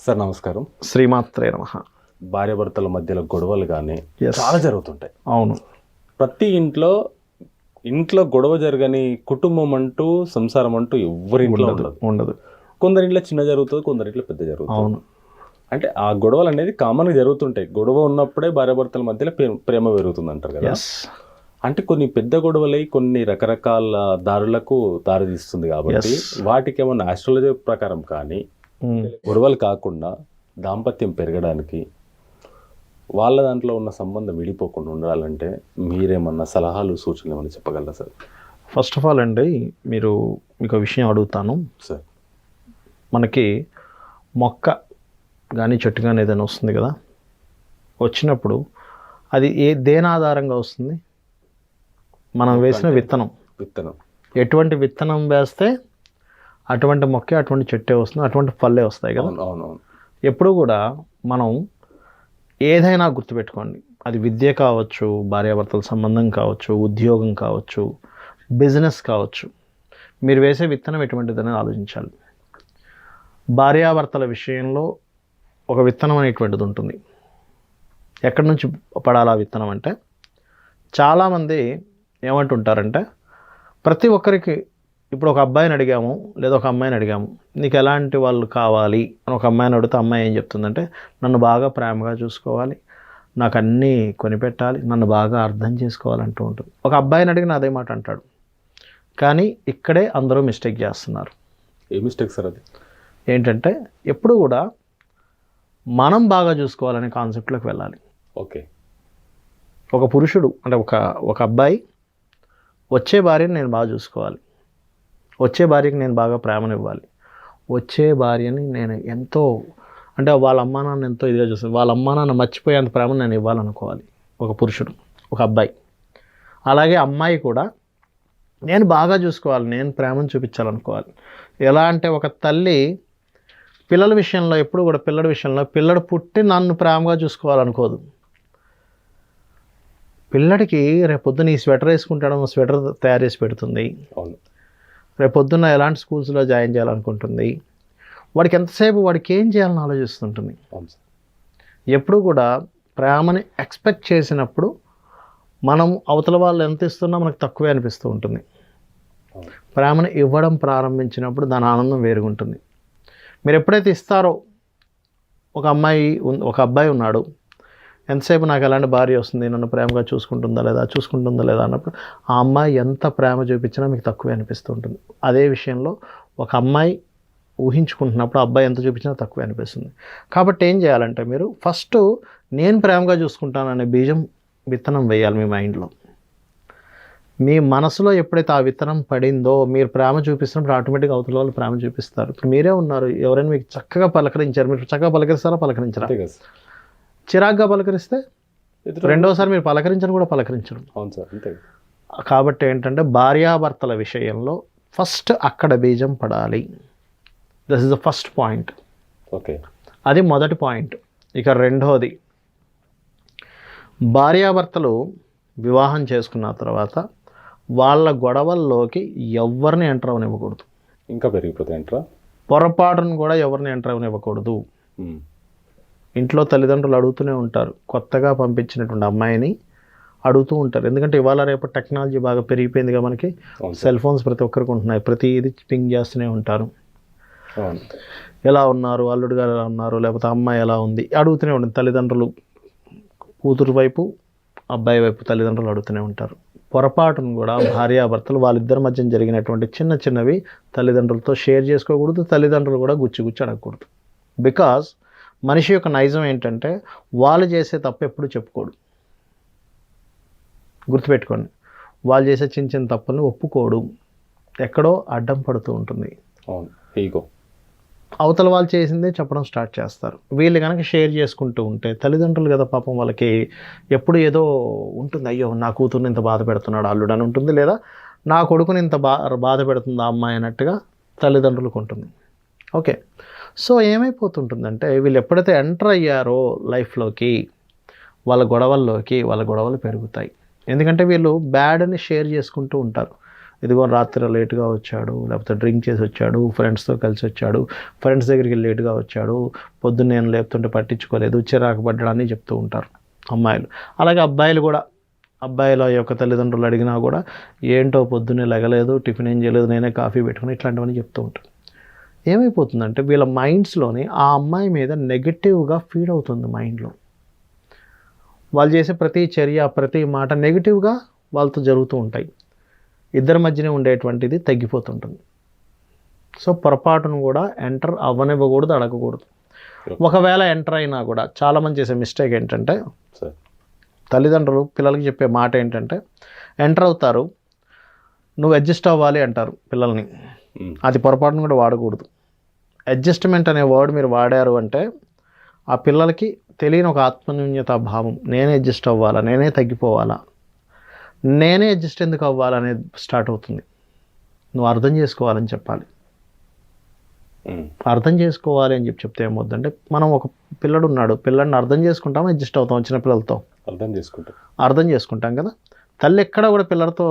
Sir నమస్కారం. శ్రీమాత్రే నమః. భార్యాభర్తల మధ్యలో గొడవలు కానీ Yes. చాలా జరుగుతుంటాయి. అవును, ప్రతి ఇంట్లో గొడవ జరగని కుటుంబం అంటూ సంసారం అంటూ ఎవరి ఇంట్లో ఉండదు. కొందరి ఇంట్లో చిన్న జరుగుతుంది, కొందరి ఇంట్లో పెద్ద జరుగుతుంది. అవును, అంటే ఆ గొడవలు అనేది కామన్గా జరుగుతుంటాయి. గొడవ ఉన్నప్పుడే భార్యాభర్తల మధ్యలో ప్రేమ పెరుగుతుంది అంటారు కదా. ఎస్. అంటే కొన్ని పెద్ద గొడవలై కొన్ని రకరకాల దారులకు దారితీస్తుంది కాబట్టి వాటికి ఏమన్నా ఆస్ట్రాలజీ ప్రకారం కానీ గొడవలు కాకుండా దాంపత్యం పెరగడానికి వాళ్ళ దాంట్లో ఉన్న సంబంధం విడిపోకుండా ఉండాలంటే మీరేమన్నా సలహాలు సూచనలు ఏమన్నా చెప్పగలరా సార్? ఫస్ట్ ఆఫ్ ఆల్ అండి, మీకు ఒక విషయం అడుగుతాను సార్. మనకి మొక్క కానీ చెట్టు కానీ ఏదైనా వస్తుంది కదా, వచ్చినప్పుడు అది దేని ఆధారంగా వస్తుంది? మనం వేసిన విత్తనం. ఎటువంటి విత్తనం వేస్తే అటువంటి మొక్కే అటువంటి చెట్టే వస్తుంది, అటువంటి పళ్ళే వస్తాయి కదా. అవునవును. ఎప్పుడు కూడా మనం ఏదైనా గుర్తుపెట్టుకోండి, అది విద్య కావచ్చు, భార్యాభర్తల సంబంధం కావచ్చు, ఉద్యోగం కావచ్చు, బిజినెస్ కావచ్చు, మీరు వేసే విత్తనం ఎటువంటిదని ఆలోచించాలి. భార్యాభర్తల విషయంలో ఒక విత్తనం అనేటువంటిది ఉంటుంది. ఎక్కడి నుంచి పడాలా విత్తనం అంటే, చాలామంది ఏమంటుంటారంటే, ప్రతి ఒక్కరికి ఇప్పుడు ఒక అబ్బాయిని అడిగాము లేదా ఒక అమ్మాయిని అడిగాము, నీకు ఎలాంటి వాళ్ళు కావాలి అని ఒక అమ్మాయిని అడిగితే అమ్మాయి ఏం చెప్తుందంటే, నన్ను బాగా ప్రేమగా చూసుకోవాలి, నాకు అన్నీ కొనిపెట్టాలి, నన్ను బాగా అర్థం చేసుకోవాలంటూ ఉంటుంది. ఒక అబ్బాయిని అడిగిన అదే మాట అంటాడు. కానీ ఇక్కడే అందరూ మిస్టేక్ చేస్తున్నారు. ఏ మిస్టేక్ సార్ అది? ఏంటంటే ఎప్పుడు కూడా మనం బాగా చూసుకోవాలనే కాన్సెప్ట్లోకి వెళ్ళాలి. ఓకే. ఒక పురుషుడు అంటే ఒక అబ్బాయి వచ్చే భార్యని నేను బాగా చూసుకోవాలి, వచ్చే భార్యకి నేను బాగా ప్రేమనివ్వాలి, వచ్చే భార్యని నేను ఎంతో అంటే వాళ్ళ అమ్మా నాన్న ఎంతో ఇదిగా చూస్తాను, వాళ్ళ అమ్మా నాన్న మర్చిపోయేంత ప్రేమను నేను ఇవ్వాలనుకోవాలి ఒక పురుషుడు, ఒక అబ్బాయి. అలాగే అమ్మాయి కూడా నేను బాగా చూసుకోవాలి, నేను ప్రేమను చూపించాలనుకోవాలి. ఎలా అంటే ఒక తల్లి పిల్లల విషయంలో ఎప్పుడు కూడా పిల్లడు పుట్టి నన్ను ప్రేమగా చూసుకోవాలనుకోదు. పిల్లడికి రేపొద్దున ఈ స్వెటర్ వేసుకుంటాడో స్వెటర్ తయారు చేసి పెడుతుంది, రేపొద్దున్న ఎలాంటి స్కూల్స్లో జాయిన్ చేయాలనుకుంటుంది, వాడికి ఎంతసేపు వాడికి ఏం చేయాలని ఆలోచిస్తుంటుంది. ఎప్పుడు కూడా ప్రేమని ఎక్స్పెక్ట్ చేసినప్పుడు మనం అవతల వాళ్ళు ఎంత ఇస్తున్నా మనకు తక్కువే అనిపిస్తూ ఉంటుంది. ప్రేమను ఇవ్వడం ప్రారంభించినప్పుడు దాని ఆనందం వేరుగుంటుంది. మీరు ఎప్పుడైతే ఇస్తారో, ఒక అబ్బాయి ఉన్నాడు, ఎంతసేపు నాకు ఎలాంటి భార్య వస్తుంది, నన్ను ప్రేమగా చూసుకుంటుందా లేదా అన్నప్పుడు ఆ అమ్మాయి ఎంత ప్రేమ చూపించినా మీకు తక్కువే అనిపిస్తూ ఉంటుంది. అదే విషయంలో ఒక అమ్మాయి ఊహించుకుంటున్నప్పుడు అబ్బాయి ఎంత చూపించినా తక్కువే అనిపిస్తుంది. కాబట్టి ఏం చేయాలంటే, మీరు ఫస్ట్ నేను ప్రేమగా చూసుకుంటాననే విత్తనం వేయాలి మీ మైండ్లో. మీ మనసులో ఎప్పుడైతే ఆ విత్తనం పడిందో, మీరు ప్రేమ చూపిస్తున్నప్పుడు ఆటోమేటిక్గా అవతల వాళ్ళు ప్రేమ చూపిస్తారు. ఇప్పుడు మీరే ఉన్నారు, ఎవరైనా మీకు చక్కగా పలకరించారు, మీరు చక్కగా పలకరించరా? చిరాగ్గా పలకరిస్తే రెండోసారి మీరు పలకరించరు కూడా పలకరించరు. అవును సార్, అంతే. కాబట్టి ఏంటంటే భార్యాభర్తల విషయంలో ఫస్ట్ అక్కడ బీజం పడాలి. This is the first point. Okay, అది మొదటి పాయింట్. ఇక రెండోది, భార్యాభర్తలు వివాహం చేసుకున్న తర్వాత వాళ్ళ గొడవల్లోకి ఎవరిని ఎంటర్ అవనివ్వకూడదు. ఇంకా పెరిగిపోతే ఎంటర్ పొరపాటును కూడా ఎవరిని ఎంటర్ అవనివ్వకూడదు. ఇంట్లో తల్లిదండ్రులు అడుగుతూనే ఉంటారు, కొత్తగా పంపించినటువంటి అమ్మాయిని అడుగుతూ ఉంటారు. ఎందుకంటే ఇవాళ రేపు టెక్నాలజీ బాగా పెరిగిపోయిందిగా, మనకి సెల్ ఫోన్స్ ప్రతి ఒక్కరికి ఉంటున్నాయి, ప్రతిదీ పింగ్ చేస్తూనే ఉంటారు. ఎలా ఉన్నారు, అల్లుడు గారు ఎలా ఉన్నారు, లేకపోతే అమ్మాయి ఎలా ఉంది అడుగుతూనే ఉంటుంది. తల్లిదండ్రులు కూతురు వైపు, అబ్బాయి వైపు తల్లిదండ్రులు అడుగుతూనే ఉంటారు. పొరపాటును కూడా భార్యాభర్తలు వాళ్ళిద్దరి మధ్య జరిగినటువంటి చిన్నవి తల్లిదండ్రులతో షేర్ చేసుకోకూడదు, తల్లిదండ్రులు కూడా గుచ్చి అడగకూడదు. బికాజ్ మనిషి యొక్క నైజం ఏంటంటే, వాళ్ళు చేసే తప్పు ఎప్పుడు చెప్పుకోడు. గుర్తుపెట్టుకోండి, వాళ్ళు చేసే చిన్న తప్పుల్ని ఒప్పుకోడు, ఎక్కడో అడ్డం పడుతూ ఉంటుంది. ఈగో. అవతల వాళ్ళు చేసిందే చెప్పడం స్టార్ట్ చేస్తారు. వీళ్ళు కనుక షేర్ చేసుకుంటూ ఉంటే, తల్లిదండ్రులు కదా పాపం, వాళ్ళకి ఎప్పుడు ఏదో ఉంటుంది, అయ్యో నా కూతుర్ని ఇంత బాధ పెడుతున్నాడు అల్లుడు అని ఉంటుంది, లేదా నా కొడుకుని ఇంత బాధ పెడుతుంది ఆ అమ్మాయి అన్నట్టుగా తల్లిదండ్రులకు ఉంటుంది. ఓకే, సో ఏమైపోతుంటుందంటే, వీళ్ళు ఎప్పుడైతే ఎంటర్ అయ్యారో లైఫ్లోకి, వాళ్ళ గొడవలు పెరుగుతాయి. ఎందుకంటే వీళ్ళు బ్యాడ్ని షేర్ చేసుకుంటూ ఉంటారు. ఇదిగో రాత్రి లేట్గా వచ్చాడు, లేకపోతే డ్రింక్ చేసి వచ్చాడు, ఫ్రెండ్స్తో కలిసి వచ్చాడు, ఫ్రెండ్స్ దగ్గరికి లేట్గా వచ్చాడు, పొద్దున్న నేను లేపుతుంటే పట్టించుకోలేదు, చిరాకు పడ్డాడని చెప్తూ ఉంటారు అమ్మాయిలు. అలాగే అబ్బాయిలు కూడా, అబ్బాయిల యొక్క తల్లిదండ్రులు అడిగినా కూడా ఏంటో పొద్దున్నే లెగలేదు, టిఫిన్ ఏం చేయలేదు, నేనే కాఫీ పెట్టుకుని ఇట్లాంటివన్నీ చెప్తూ ఉంటారు. ఏమైపోతుందంటే వీళ్ళ మైండ్స్లోని ఆ అమ్మాయి మీద నెగిటివ్గా ఫీడ్ అవుతుంది మైండ్లో. వాళ్ళు చేసే ప్రతి చర్య, ప్రతి మాట నెగిటివ్గా వాళ్ళతో జరుగుతూ ఉంటాయి. ఇద్దరి మధ్యనే ఉండేటువంటిది తగ్గిపోతుంటుంది. సో పొరపాటును కూడా ఎంటర్ అవ్వనివ్వకూడదు, అడగకూడదు. ఒకవేళ ఎంటర్ అయినా కూడా చాలామంది చేసే మిస్టేక్ ఏంటంటే, తల్లిదండ్రులు పిల్లలకి చెప్పే మాట ఏంటంటే, ఎంటర్ అవుతారు, నువ్వు అడ్జస్ట్ అవ్వాలి అంటారు పిల్లల్ని. అది పొరపాటును కూడా వాడకూడదు. అడ్జస్ట్మెంట్ అనే వర్డ్ మీరు వాడారు అంటే ఆ పిల్లలకి తెలియని ఒక ఆత్మన్యూన్యత భావం, నేనే అడ్జస్ట్ అవ్వాలా, నేనే తగ్గిపోవాలా, నేనే అడ్జస్ట్ ఎందుకు అవ్వాలనేది స్టార్ట్ అవుతుంది. నువ్వు అర్థం చేసుకోవాలని చెప్పాలి. అర్థం చేసుకోవాలి అని చెప్తే ఏమవుతుందంటే, మనం ఒక పిల్లడు ఉన్నాడు, పిల్లడిని అర్థం చేసుకుంటాం, అడ్జస్ట్ అవుతాం. చిన్న పిల్లలతో అర్థం చేసుకుంటాం కదా. తల్లి ఎక్కడ కూడా పిల్లలతో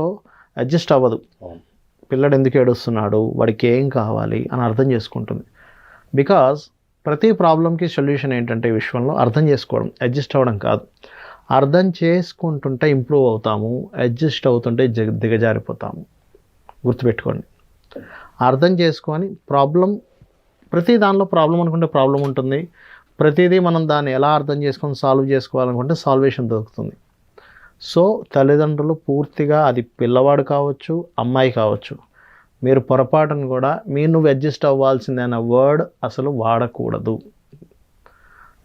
అడ్జస్ట్ అవ్వదు. పిల్లడు ఎందుకు ఏడుస్తున్నాడు, వాడికి ఏం కావాలి అని అర్థం చేసుకుంటుంది. బికాజ్ ప్రతి ప్రాబ్లంకి సొల్యూషన్ ఏంటంటే ఈ విశ్వంలో అర్థం చేసుకోవడం, అడ్జస్ట్ అవ్వడం కాదు. అర్థం చేసుకుంటుంటే ఇంప్రూవ్ అవుతాము, అడ్జస్ట్ అవుతుంటే దిగజారిపోతాము. గుర్తుపెట్టుకోండి. అర్థం చేసుకొని ప్రాబ్లం, ప్రతి దానిలో ప్రాబ్లం అనుకుంటే ప్రాబ్లం ఉంటుంది. ప్రతిదీ మనం దాన్ని ఎలా అర్థం చేసుకొని సాల్వ్ చేసుకోవాలనుకుంటే సాల్వేషన్ దొరుకుతుంది. సో తల్లిదండ్రులు పూర్తిగా, అది పిల్లవాడు కావచ్చు, అమ్మాయి కావచ్చు, మీరు పొరపాటును కూడా నువ్వు అడ్జస్ట్ అవ్వాల్సిందే అన్న వర్డ్ అసలు వాడకూడదు.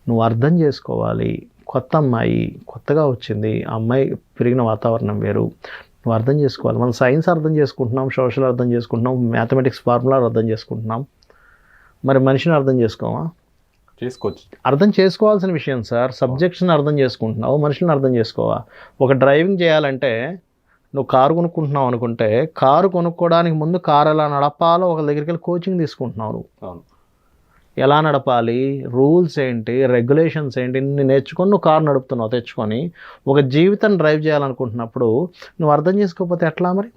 నువ్వు అర్థం చేసుకోవాలి. కొత్త అమ్మాయి, కొత్తగా వచ్చింది, ఆ అమ్మాయి పెరిగిన వాతావరణం వేరు, నువ్వు అర్థం చేసుకోవాలి. మనం సైన్స్ అర్థం చేసుకుంటున్నాం, సోషల్ అర్థం చేసుకుంటున్నాం, మ్యాథమెటిక్స్ ఫార్ములా అర్థం చేసుకుంటున్నాం. మరి మనిషిని అర్థం చేసుకోవచ్చు. అర్థం చేసుకోవాల్సిన విషయం సార్. సబ్జెక్ట్స్ని అర్థం చేసుకుంటున్నావు, మనుషులను అర్థం చేసుకోవా? ఒక డ్రైవింగ్ చేయాలంటే, నువ్వు కారు కొనుక్కుంటున్నావు అనుకుంటే, కారు కొనుక్కోవడానికి ముందు కారు ఎలా నడపాలో ఒక దగ్గరికి వెళ్ళి కోచింగ్ తీసుకుంటున్నావు. నువ్వు ఎలా నడపాలి, రూల్స్ ఏంటి, రెగ్యులేషన్స్ ఏంటి, ఇన్ని నేర్చుకొని నువ్వు కారు నడుపుతున్నావు తెచ్చుకొని. ఒక జీవితం డ్రైవ్ చేయాలనుకుంటున్నప్పుడు నువ్వు అర్థం చేసుకోకపోతే ఎట్లా మరి?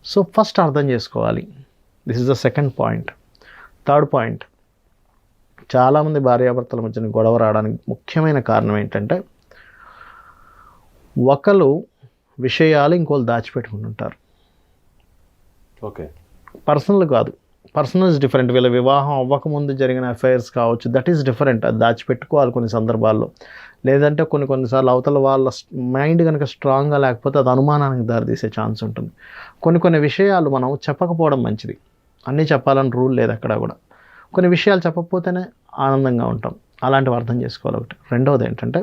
సో ఫస్ట్ అర్థం చేసుకోవాలి. This is the second point. Third point, చాలామంది భార్యాభర్తల మధ్యన గొడవ రావడానికి ముఖ్యమైన కారణం ఏంటంటే, ఒకరు విషయాలు ఇంకోళ్ళు దాచిపెట్టుకుంటుంటారు. ఓకే, పర్సనల్ కాదు, పర్సనల్ ఇస్ డిఫరెంట్. వీళ్ళ వివాహం అవ్వకముందు జరిగిన అఫైర్స్ కావచ్చు, దట్ ఈస్ డిఫరెంట్. అది దాచిపెట్టుకోవాలి కొన్ని సందర్భాల్లో. లేదంటే కొన్నిసార్లు అవతల వాళ్ళ మైండ్ కనుక స్ట్రాంగ్గా లేకపోతే అది అనుమానానికి దారితీసే ఛాన్స్ ఉంటుంది. కొన్ని విషయాలు మనం చెప్పకపోవడం మంచిది. అన్నీ చెప్పాలని రూల్ లేదు అక్కడ కూడా. కొన్ని విషయాలు చెప్పకపోతేనే ఆనందంగా ఉంటాం. అలాంటివి అర్థం చేసుకోవాలి ఒకటి. రెండవది ఏంటంటే,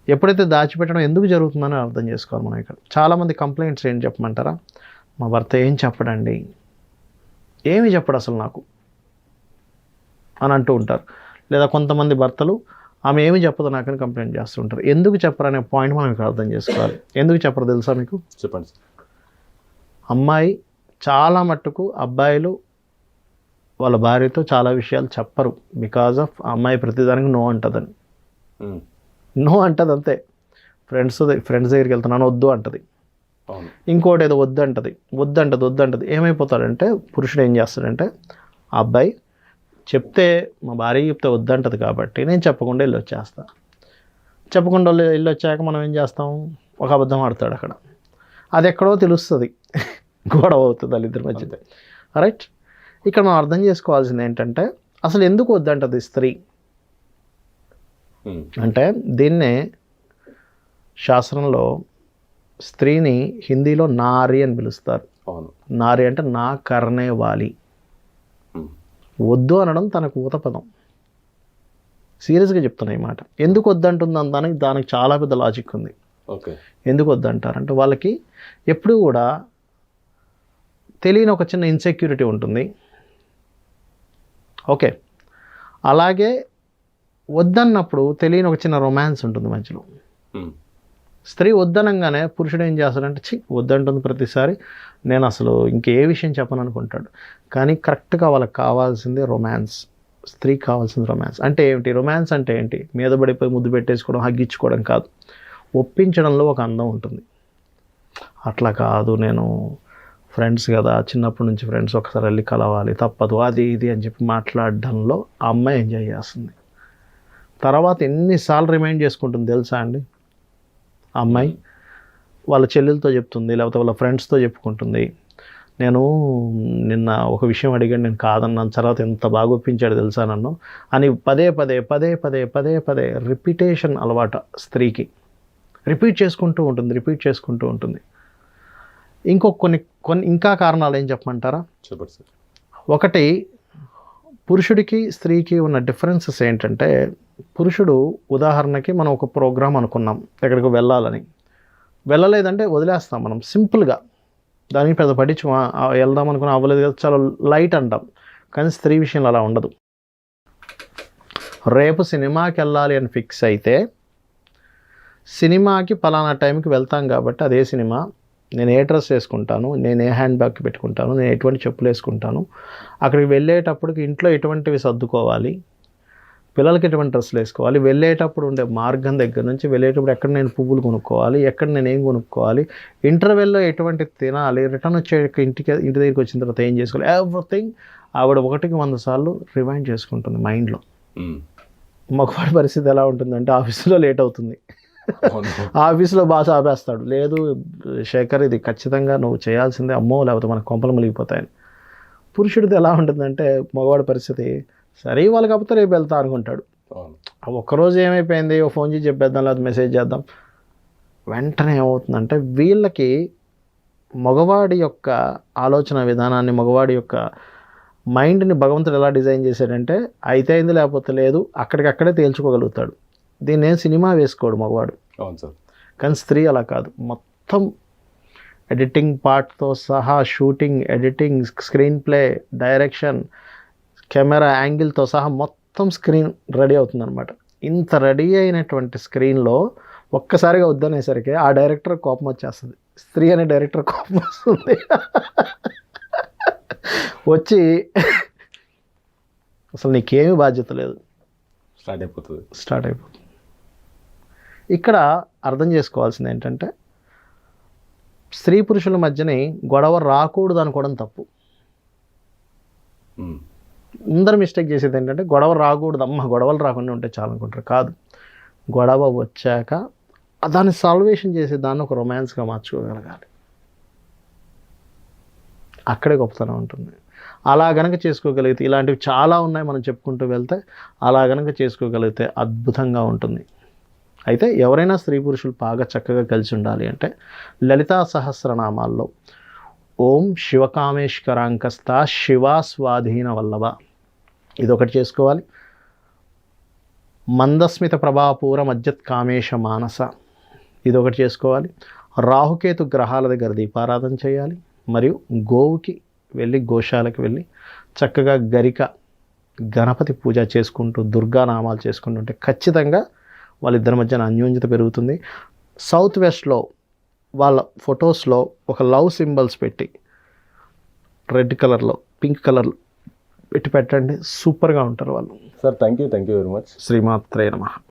ఎప్పుడైతే దాచిపెట్టడం ఎందుకు జరుగుతుందని అర్థం చేసుకోవాలి మనం. ఇక్కడ చాలామంది కంప్లైంట్స్ ఏం చెప్పమంటారా, మా భర్త ఏం చెప్పడండి, ఏమి చెప్పడు అసలు నాకు అని అంటూ ఉంటారు. లేదా కొంతమంది భర్తలు ఆమె ఏమి చెప్పదు నాకని కంప్లైంట్ చేస్తుంటారు. ఎందుకు చెప్పరు అనే పాయింట్ మనం ఇక్కడ అర్థం చేసుకోవాలి. ఎందుకు చెప్పరు తెలుసా మీకు? చెప్పండి. అమ్మాయి చాలా మట్టుకు అబ్బాయిలు వాళ్ళ భార్యతో చాలా విషయాలు చెప్పరు. బికాజ్ ఆఫ్ అమ్మాయి ప్రతిదానికి నో అంటుందని. నో అంటుంది అంతే. ఫ్రెండ్స్ దగ్గరికి వెళ్తున్నాను వద్దు అంటది. ఇంకోటి ఏదో వద్దంటది. ఏమైపోతాడంటే పురుషుడు ఏం చేస్తాడంటే, ఆ అబ్బాయి చెప్తే, మా భార్య చెప్తే వద్దంటది కాబట్టి నేను చెప్పకుండా వెళ్ళొచ్చేస్తా. చెప్పకుండా వెళ్ళొచ్చాక మనం ఏం చేస్తాం, ఒక అబద్ధం ఆడతాడు అక్కడ. అది ఎక్కడో తెలుస్తుంది, గొడవ అవుతుంది వాళ్ళిద్దరి మధ్య. రైట్. ఇక్కడ మనం అర్థం చేసుకోవాల్సింది ఏంటంటే, అసలు ఎందుకు వద్దంటది స్త్రీ అంటే, దీన్నే శాస్త్రంలో స్త్రీని హిందీలో నారి అని పిలుస్తారు. నారి అంటే నా కర్నే వాలి. వద్దు అనడం తనకు ఊత పదం. సీరియస్గా చెప్తున్నా ఈ మాట. ఎందుకు వద్దంటుంది దానికి చాలా పెద్ద లాజిక్ ఉంది. ఓకే, ఎందుకు వద్దంటారంటే, వాళ్ళకి ఎప్పుడు కూడా తెలియని ఒక చిన్న ఇన్సెక్యూరిటీ ఉంటుంది. ఓకే, అలాగే వద్దన్నప్పుడు తెలియని ఒక చిన్న రొమాన్స్ ఉంటుంది మధ్యలో. స్త్రీ వద్దనంగానే పురుషుడు ఏం చేస్తాడంటే, వద్దంటుంది ప్రతిసారి, నేను అసలు ఇంకే విషయం చెప్పను అనుకుంటాడు. కానీ కరెక్ట్గా వాళ్ళకి కావాల్సింది రొమాన్స్. స్త్రీకి కావాల్సింది రొమాన్స్. అంటే ఏమిటి రొమాన్స్ అంటే ఏంటి? మీద పడిపోయి ముద్దు పెట్టేసుకోవడం, హగ్గించుకోవడం కాదు. ఒప్పించడంలో ఒక అందం ఉంటుంది. అట్లా కాదు, నేను ఫ్రెండ్స్ కదా, చిన్నప్పటి నుంచి ఫ్రెండ్స్, ఒకసారి వెళ్ళి కలవాలి, తప్పదు, అది ఇది అని చెప్పి మాట్లాడడంలో ఆ అమ్మాయి ఎంజాయ్ చేస్తుంది. తర్వాత ఎన్నిసార్లు రిమైండ్ చేసుకుంటుంది తెలుసా అండి ఆ అమ్మాయి? వాళ్ళ చెల్లెలతో చెప్తుంది, లేకపోతే వాళ్ళ ఫ్రెండ్స్తో చెప్పుకుంటుంది, నేను నిన్న ఒక విషయం అడిగాను, నేను కాదన్నాను, తర్వాత ఎంత బాగా ఒప్పించాడు తెలుసా నన్ను అని పదే పదే పదే పదే పదే పదే రిపీటేషన్ అలవాటు స్త్రీకి. రిపీట్ చేసుకుంటూ ఉంటుంది. కొన్ని ఇంకా కారణాలు ఏం చెప్పమంటారా? చెప్పండి సార్. ఒకటి, పురుషుడికి స్త్రీకి ఉన్న డిఫరెన్సెస్ ఏంటంటే, పురుషుడు ఉదాహరణకి మనం ఒక ప్రోగ్రాం అనుకున్నాం, ఎక్కడికి వెళ్ళాలని, వెళ్ళలేదంటే వదిలేస్తాం మనం సింపుల్గా, దానికి పెద్ద పట్టించు, వెళ్దాం అనుకున్నా అవ్వలేదు కదా, చాలా లైట్ అంటాం. కానీ స్త్రీ విషయంలో అలా ఉండదు. రేపు సినిమాకి వెళ్ళాలి అని ఫిక్స్ అయితే, సినిమాకి పలానా టైంకి వెళ్తాం కాబట్టి అదే సినిమా, నేను ఏ డ్రెస్ వేసుకుంటాను, నేను ఏ హ్యాండ్ బ్యాగ్ పెట్టుకుంటాను, నేను ఎటువంటి చెప్పులు వేసుకుంటాను, అక్కడికి వెళ్ళేటప్పటికి ఇంట్లో ఎటువంటివి సర్దుకోవాలి, పిల్లలకి ఎటువంటి డ్రెస్సులు వేసుకోవాలి, వెళ్ళేటప్పుడు ఉండే మార్గం దగ్గర నుంచి వెళ్ళేటప్పుడు ఎక్కడ నేను పువ్వులు కొనుక్కోవాలి, ఎక్కడ నేను ఏం కొనుక్కోవాలి, ఇంటర్వెల్లో ఎటువంటి తినాలి, రిటర్న్ వచ్చే ఇంటి దగ్గరికి వచ్చిన తర్వాత ఏం చేసుకోవాలి, ఎవ్రీథింగ్ ఆవిడ 100 సార్లు రిమైండ్ చేసుకుంటుంది మైండ్లో. మగవాడి పరిస్థితి ఎలా ఉంటుందంటే, ఆఫీసులో లేట్ అవుతుంది, ఆఫీసులో బాగా ఆపేస్తాడు, లేదు శేఖర్ ఇది ఖచ్చితంగా నువ్వు చేయాల్సిందే, అమ్మో లేకపోతే మన కొంపలు మునిగిపోతాయని. పురుషుడిది ఎలా ఉంటుందంటే, మగవాడి పరిస్థితి, సరే వాళ్ళు కాకపోతే రేపు వెళ్తా అనుకుంటాడు. ఒక్కరోజు ఏమైపోయింది, ఓ ఫోన్ చేసి చెప్పేద్దాం, లేకపోతే మెసేజ్ చేద్దాం, వెంటనే ఏమవుతుందంటే వీళ్ళకి మగవాడి యొక్క ఆలోచన విధానాన్ని, మగవాడి యొక్క మైండ్ని భగవంతుడు ఎలా డిజైన్ చేశాడంటే, అయితే అయింది లేకపోతే లేదు, అక్కడికక్కడే తేల్చుకోగలుగుతాడు. దీన్ని ఏం సినిమా వేసుకోడు మగవాడు. అవును సార్. కానీ స్త్రీ అలా కాదు, మొత్తం ఎడిటింగ్ పార్ట్తో సహా, shooting, editing, screenplay, direction, camera యాంగిల్తో సహా మొత్తం స్క్రీన్ రెడీ అవుతుందన్నమాట. ఇంత రెడీ అయినటువంటి స్క్రీన్లో ఒక్కసారిగా వద్దనేసరికి ఆ డైరెక్టర్ కోపం వచ్చేస్తుంది, స్త్రీ అనే డైరెక్టర్ కోపం వస్తుంది, వచ్చి అసలు నీకేమీ బాధ్యత లేదు, స్టార్ట్ అయిపోతుంది. ఇక్కడ అర్థం చేసుకోవాల్సింది ఏంటంటే, స్త్రీ పురుషుల మధ్యని గొడవ రాకూడదు అనుకోవడం తప్పు. అందరు మిస్టేక్ చేసేది ఏంటంటే, గొడవ రాకూడదు, గొడవలు రాకుండా ఉంటే చాలు అనుకుంటారు. కాదు, గొడవ వచ్చాక దాన్ని సాల్వేషన్ చేసే దాన్ని ఒక రొమాన్స్గా మార్చుకోగలగాలి, అక్కడే గొప్పతనం ఉంటుంది. అలా గనక చేసుకోగలిగితే, ఇలాంటివి చాలా ఉన్నాయి మనం చెప్పుకుంటూ వెళ్తే, అలా గనక చేసుకోగలిగితే అద్భుతంగా ఉంటుంది. అయితే ఎవరైనా స్త్రీ పురుషులు బాగా చక్కగా కలిసి ఉండాలి అంటే, లలితా సహస్రనామాల్లో ఓం శివకామేశ్వరాంకస్త శివా స్వాధీన వల్లభ ఇదొకటి చేసుకోవాలి. మందస్మిత ప్రభాపూర మజ్జత్ కామేశ మానస ఇదొకటి చేసుకోవాలి. రాహుకేతు గ్రహాల దగ్గర దీపారాధన చేయాలి. మరియు గోవుకి వెళ్ళి, గోశాలకు వెళ్ళి చక్కగా గణపతి పూజ చేసుకుంటూ, దుర్గానామాలు చేసుకుంటుంటే ఖచ్చితంగా వాళ్ళిద్దరి మధ్యన అన్యోన్యత పెరుగుతుంది. సౌత్ వెస్ట్లో వాళ్ళ ఫొటోస్లో ఒక లవ్ సింబల్స్ పెట్టి, రెడ్ కలర్లో, పింక్ కలర్లో పెట్టి పెట్టండి, సూపర్గా ఉంటారు వాళ్ళు. Sir thank you very much. శ్రీమాత్రే నమః.